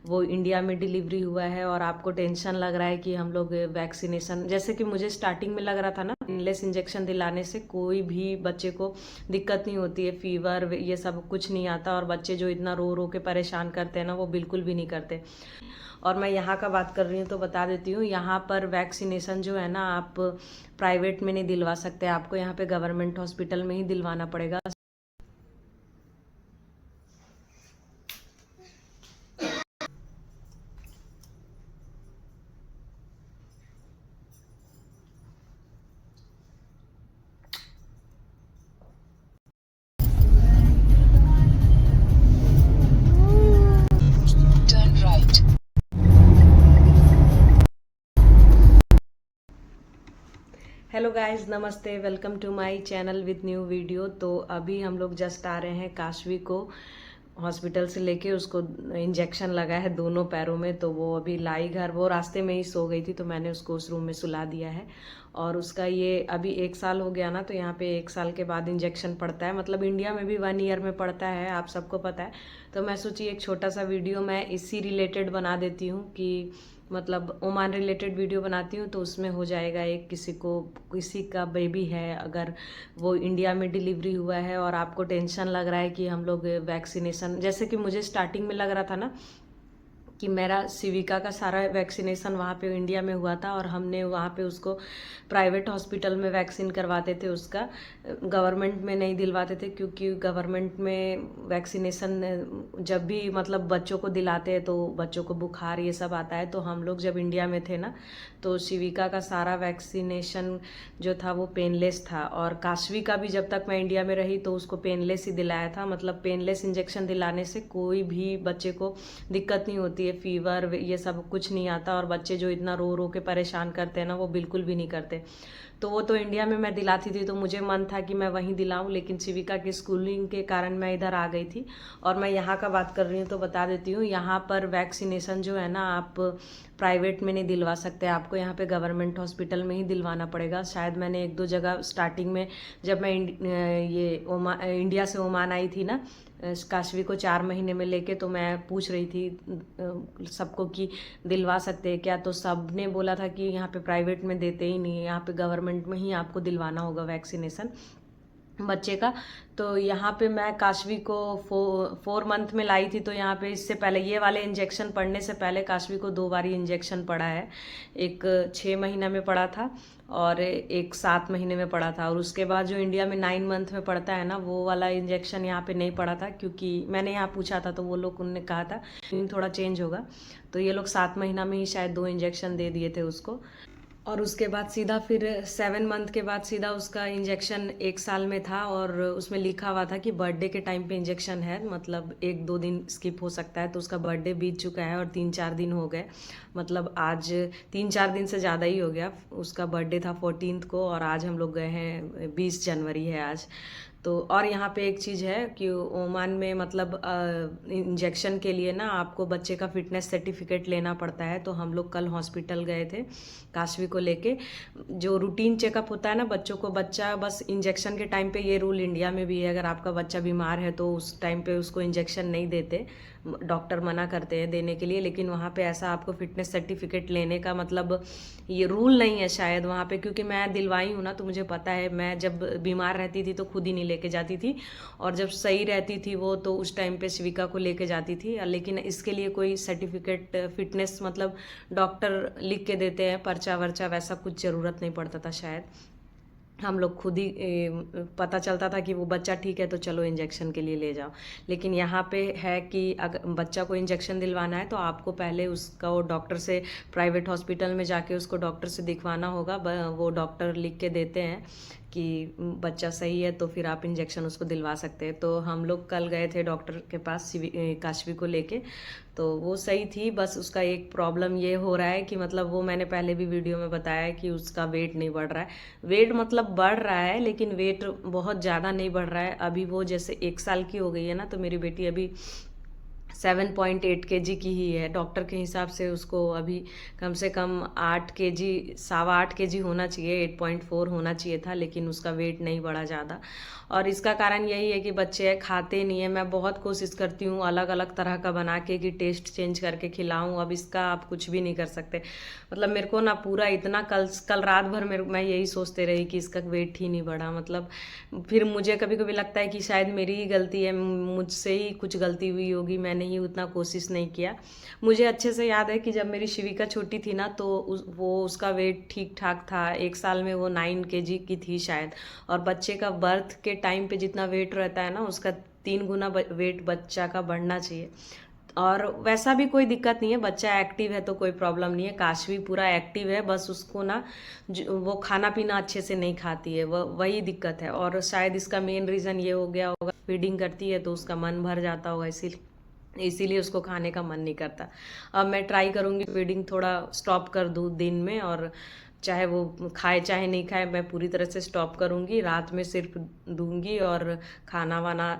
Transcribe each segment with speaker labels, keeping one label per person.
Speaker 1: वो इंडिया में डिलीवरी हुआ है और आपको टेंशन लग रहा है कि हम लोग वैक्सीनेशन, जैसे कि मुझे स्टार्टिंग में लग रहा था ना, पेनलेस इंजेक्शन दिलाने से कोई भी बच्चे को दिक्कत नहीं होती है, फीवर ये सब कुछ नहीं आता, और बच्चे जो इतना रो रो के परेशान करते हैं ना, वो बिल्कुल भी नहीं करते। और मैं यहाँ का बात कर रही हूँ तो बता देती हूँ, यहाँ पर वैक्सीनेशन जो है ना, आप प्राइवेट में नहीं दिलवा सकते, आपको यहाँ पे गवर्नमेंट हॉस्पिटल में ही दिलवाना पड़ेगा।
Speaker 2: Turn right.
Speaker 1: हेलो गाइस, नमस्ते, welcome to my channel with new video. तो अभी हम लोग जस्ट आ रहे हैं काशवी को हॉस्पिटल से लेके, उसको इंजेक्शन लगा है दोनों पैरों में। तो वो अभी लाई घर, वो रास्ते में ही सो गई थी, तो मैंने उसको उस रूम में सुला दिया है। और उसका ये अभी 1 साल हो गया ना, तो यहाँ पे 1 साल के बाद इंजेक्शन पड़ता है, मतलब इंडिया में भी 1 ईयर में पड़ता है, आप सबको पता है। तो मैं सोची एक छोटा सा वीडियो मैं इसी रिलेटेड बना देती हूँ, कि मतलब ओमान रिलेटेड वीडियो बनाती हूँ, तो उसमें हो जाएगा एक, किसी का बेबी है, अगर वो इंडिया में डिलीवरी हुआ है और आपको टेंशन लग रहा है कि हम लोग वैक्सीनेशन, जैसे कि मुझे स्टार्टिंग में लग रहा था ना कि मेरा सिविका का सारा वैक्सीनेशन वहाँ पे इंडिया में हुआ था, और हमने वहाँ पे उसको प्राइवेट हॉस्पिटल में वैक्सीन करवाते थे, उसका गवर्नमेंट में नहीं दिलवाते थे, क्योंकि गवर्नमेंट में वैक्सीनेशन जब भी मतलब बच्चों को दिलाते हैं तो बच्चों को बुखार ये सब आता है। तो हम लोग जब इंडिया में थे ना, तो शिविका का सारा वैक्सीनेशन जो था वो पेनलेस था, और काशवी का भी जब तक मैं इंडिया में रही तो उसको पेनलेस ही दिलाया था, मतलब पेनलेस इंजेक्शन दिलाने से कोई भी बच्चे को दिक्कत नहीं होती है, फीवर ये सब कुछ नहीं आता, और बच्चे जो इतना रो रो के परेशान करते हैं ना, वो बिल्कुल भी नहीं करते। तो वो तो इंडिया में मैं दिलाती थी, तो मुझे मन था कि मैं वहीं दिलाऊं, लेकिन शिविका की स्कूलिंग के कारण मैं इधर आ गई थी। और मैं यहाँ का बात कर रही हूँ तो बता देती हूँ, यहाँ पर वैक्सीनेशन जो है ना, आप प्राइवेट में नहीं दिलवा सकते, आपको यहाँ पे गवर्नमेंट हॉस्पिटल में ही दिलवाना पड़ेगा। शायद मैंने 1-2 जगह स्टार्टिंग में, जब मैं इंडिया से ओमान आई थी ना, काशवी को 4 महीने में लेके, तो मैं पूछ रही थी सबको कि दिलवा सकते हैं क्या, तो सब ने बोला था कि यहाँ पे प्राइवेट में देते ही नहीं है, यहाँ पे गवर्नमेंट में ही आपको दिलवाना होगा वैक्सीनेशन बच्चे का। तो यहाँ पे मैं काशवी को 4 मंथ में लाई थी, तो यहाँ पे इससे पहले ये वाले इंजेक्शन पड़ने से पहले काशवी को 2 बार इंजेक्शन पड़ा है। एक 6 महीना में पड़ा था, और एक 7 महीने में पड़ा था, और उसके बाद जो इंडिया में 9 मंथ में पड़ता है ना, वो वाला इंजेक्शन यहाँ पे नहीं पड़ा था, क्योंकि मैंने यहाँ पूछा था तो वो लोग, उनने कहा था थोड़ा चेंज होगा, तो ये लोग 7 महीना में ही शायद 2 इंजेक्शन दे दिए थे उसको। और उसके बाद सीधा फिर 7 मंथ के बाद सीधा उसका इंजेक्शन 1 साल में था, और उसमें लिखा हुआ था कि बर्थडे के टाइम पे इंजेक्शन है, मतलब 1-2 दिन स्किप हो सकता है। तो उसका बर्थडे बीत चुका है और 3-4 दिन हो गए, मतलब आज 3-4 दिन से ज़्यादा ही हो गया। उसका बर्थडे था 14th को, और आज हम लोग गए हैं, 20 जनवरी है आज। तो और यहाँ पे एक चीज़ है कि ओमान में मतलब इंजेक्शन के लिए ना आपको बच्चे का फिटनेस सर्टिफिकेट लेना पड़ता है। तो हम लोग कल हॉस्पिटल गए थे काशवी को लेके, जो रूटीन चेकअप होता है ना बच्चों को, बच्चा बस इंजेक्शन के टाइम पे, ये रूल इंडिया में भी है, अगर आपका बच्चा बीमार है तो उस टाइम पे उसको इंजेक्शन नहीं देते, डॉक्टर मना करते हैं देने के लिए। लेकिन वहाँ पे ऐसा आपको फिटनेस सर्टिफिकेट लेने का मतलब ये रूल नहीं है शायद वहाँ पे, क्योंकि मैं दिलवाई हूँ ना, तो मुझे पता है। मैं जब बीमार रहती थी तो खुद ही नहीं लेके जाती थी, और जब सही रहती थी वो, तो उस टाइम पे शिविका को लेके जाती थी। लेकिन इसके लिए कोई सर्टिफिकेट फिटनेस मतलब डॉक्टर लिख के देते हैं, पर्चा वर्चा वैसा कुछ ज़रूरत नहीं पड़ता था शायद। हम लोग खुद ही पता चलता था कि वो बच्चा ठीक है तो चलो इंजेक्शन के लिए ले जाओ। लेकिन यहाँ पे है कि अगर बच्चा को इंजेक्शन दिलवाना है तो आपको पहले उसका वो डॉक्टर से, प्राइवेट हॉस्पिटल में जाके उसको डॉक्टर से दिखवाना होगा। वो डॉक्टर लिख के देते हैं कि बच्चा सही है, तो फिर आप इंजेक्शन उसको दिलवा सकते हैं। तो हम लोग कल गए थे डॉक्टर के पास काशवी को लेके, तो वो सही थी। बस उसका एक प्रॉब्लम ये हो रहा है कि मतलब वो मैंने पहले भी वीडियो में बताया कि उसका वेट नहीं बढ़ रहा है। वेट मतलब बढ़ रहा है, लेकिन वेट बहुत ज़्यादा नहीं बढ़ रहा है। अभी वो जैसे 1 साल की हो गई है ना, तो मेरी बेटी अभी 7.8 kg की ही है। डॉक्टर के हिसाब से उसको अभी कम से कम 8 kg, 8.25 kg होना चाहिए, 8.4 होना चाहिए था, लेकिन उसका वेट नहीं बढ़ा ज़्यादा। और इसका कारण यही है कि बच्चे खाते नहीं है। मैं बहुत कोशिश करती हूँ अलग अलग तरह का बना के कि टेस्ट चेंज करके खिलाऊँ, अब इसका आप कुछ भी नहीं कर सकते। मतलब मेरे को ना पूरा इतना कल रात भर मैं यही सोचते रही कि इसका वेट ही नहीं बढ़ा। मतलब फिर मुझे कभी कभी लगता है कि शायद मेरी ही गलती है, मुझसे ही कुछ गलती हुई होगी, मैंने ही उतना कोशिश नहीं किया। मुझे अच्छे से याद है कि जब मेरी शिविका छोटी थी ना, तो वो उसका वेट ठीक ठाक था। 1 साल में वो 9 kg की थी शायद। और बच्चे का बर्थ के टाइम पे जितना वेट रहता है ना, उसका 3 गुना वेट बच्चा का बढ़ना चाहिए। और वैसा भी कोई दिक्कत नहीं है, बच्चा एक्टिव है तो कोई प्रॉब्लम नहीं है। काशवी पूरा एक्टिव है, बस उसको ना वो खाना पीना अच्छे से नहीं खाती है, वही दिक्कत है। और शायद इसका मेन रीज़न ये हो गया होगा, फीडिंग करती है तो उसका मन भर जाता होगा, इसीलिए उसको खाने का मन नहीं करता। अब मैं ट्राई करूँगी फीडिंग थोड़ा स्टॉप कर दूँ दिन में, और चाहे वो खाए चाहे नहीं खाए, मैं पूरी तरह से स्टॉप करूँगी। रात में सिर्फ दूंगी और खाना वाना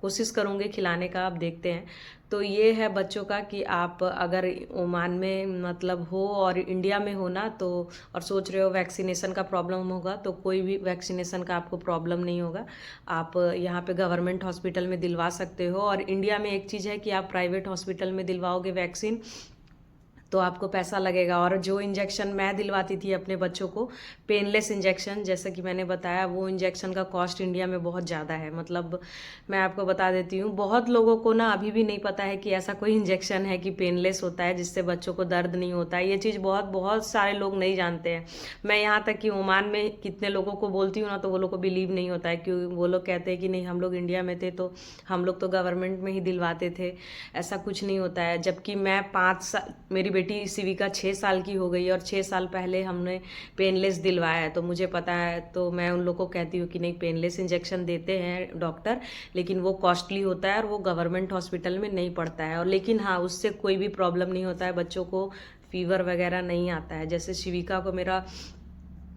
Speaker 1: कोशिश करूँगी खिलाने का। आप देखते हैं। तो ये है बच्चों का कि आप अगर ओमान में मतलब हो और इंडिया में हो ना, तो और सोच रहे हो वैक्सीनेशन का प्रॉब्लम होगा, तो कोई भी वैक्सीनेशन का आपको प्रॉब्लम नहीं होगा। आप यहाँ पे गवर्नमेंट हॉस्पिटल में दिलवा सकते हो। और इंडिया में एक चीज़ है कि आप प्राइवेट हॉस्पिटल में दिलवाओगे वैक्सीन तो आपको पैसा लगेगा। और जो इंजेक्शन मैं दिलवाती थी अपने बच्चों को, पेनलेस इंजेक्शन, जैसे कि मैंने बताया, वो इंजेक्शन का कॉस्ट इंडिया में बहुत ज़्यादा है। मतलब मैं आपको बता देती हूँ, बहुत लोगों को ना अभी भी नहीं पता है कि ऐसा कोई इंजेक्शन है कि पेनलेस होता है, जिससे बच्चों को दर्द नहीं होता है। ये चीज़ बहुत बहुत सारे लोग नहीं जानते हैं। मैं यहाँ तक कि ओमान में कितने लोगों को बोलती हूँ ना, तो वो लोग को बिलीव नहीं होता है, क्योंकि वो लोग कहते हैं कि नहीं, हम लोग इंडिया में थे तो हम लोग तो गवर्नमेंट में ही दिलवाते थे। ऐसा कुछ नहीं होता है। जबकि मैं 5 साल, मेरी बेटी सिविका 6 साल की हो गई और 6 साल पहले हमने पेनलेस दिलवाया है, तो मुझे पता है। तो मैं उन लोग को कहती हूँ कि नहीं, पेनलेस इंजेक्शन देते हैं डॉक्टर, लेकिन वो कॉस्टली होता है और वो गवर्नमेंट हॉस्पिटल में नहीं पड़ता है। और लेकिन हाँ, उससे कोई भी प्रॉब्लम नहीं होता है, बच्चों को फीवर वगैरह नहीं आता है। जैसे शिविका को मेरा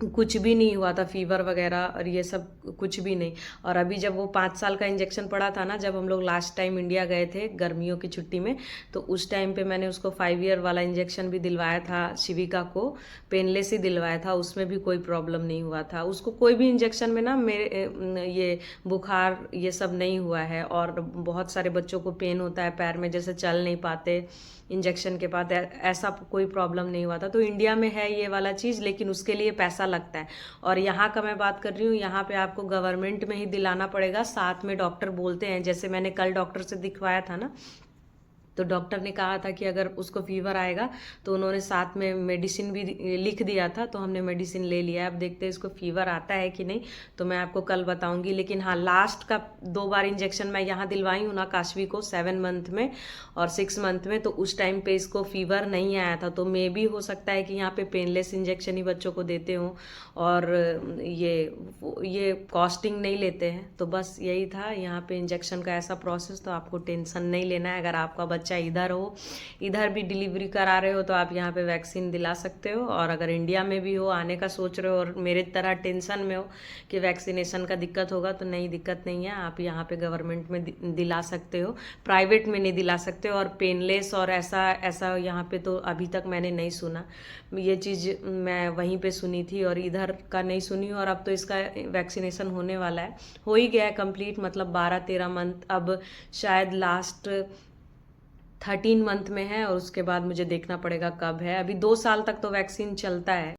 Speaker 1: कुछ भी नहीं हुआ था, फीवर वगैरह और ये सब कुछ भी नहीं। और अभी जब वो 5 साल का इंजेक्शन पड़ा था ना, जब हम लोग लास्ट टाइम इंडिया गए थे गर्मियों की छुट्टी में, तो उस टाइम पे मैंने उसको 5 ईयर वाला इंजेक्शन भी दिलवाया था। शिविका को पेनलेस ही दिलवाया था, उसमें भी कोई प्रॉब्लम नहीं हुआ था उसको। कोई भी इंजेक्शन में ना मेरे ये बुखार ये सब नहीं हुआ है। और बहुत सारे बच्चों को पेन होता है पैर में, जैसे चल नहीं पाते इंजेक्शन के बाद, ऐसा कोई प्रॉब्लम नहीं हुआ था। तो इंडिया में है ये वाला चीज़, लेकिन उसके लिए पैसा लगता है। और यहाँ का मैं बात कर रही हूँ, यहाँ पे आपको गवर्नमेंट में ही दिलाना पड़ेगा। साथ में डॉक्टर बोलते हैं, जैसे मैंने कल डॉक्टर से दिखवाया था ना, तो डॉक्टर ने कहा था कि अगर उसको फीवर आएगा, तो उन्होंने साथ में मेडिसिन भी लिख दिया था, तो हमने मेडिसिन ले लिया। अब देखते हैं इसको फीवर आता है कि नहीं, तो मैं आपको कल बताऊंगी। लेकिन हाँ, लास्ट का 2 बार इंजेक्शन मैं यहाँ दिलवाई हूँ ना काशवी को, 7 मंथ में और 6 मंथ में, तो उस टाइम पे इसको फीवर नहीं आया था। तो मे भी हो सकता है कि यहाँ पे पेनलेस इंजेक्शन ही बच्चों को देते हों, और ये कॉस्टिंग नहीं लेते हैं। तो बस यही था यहाँ पे इंजेक्शन का ऐसा प्रोसेस। तो आपको टेंशन नहीं लेना है। अगर आपका बच्चा इधर हो, इधर भी डिलीवरी करा रहे हो, तो आप यहाँ पे वैक्सीन दिला सकते हो। और अगर इंडिया में भी हो, आने का सोच रहे हो और मेरे तरह टेंशन में हो कि वैक्सीनेशन का दिक्कत होगा, तो नहीं, दिक्कत नहीं है। आप यहाँ पे गवर्नमेंट में दिला सकते हो, प्राइवेट में नहीं दिला सकते हो। और पेनलेस और ऐसा ऐसा यहाँ पे तो अभी तक मैंने नहीं सुना। ये चीज़ मैं वहीं पे सुनी थी और इधर का नहीं सुनी। और अब तो इसका वैक्सीनेशन होने वाला है, हो ही गया है कंप्लीट, मतलब 12-13 मंथ। अब शायद लास्ट 13 मंथ में है, और उसके बाद मुझे देखना पड़ेगा कब है। अभी 2 साल तक तो वैक्सीन चलता है।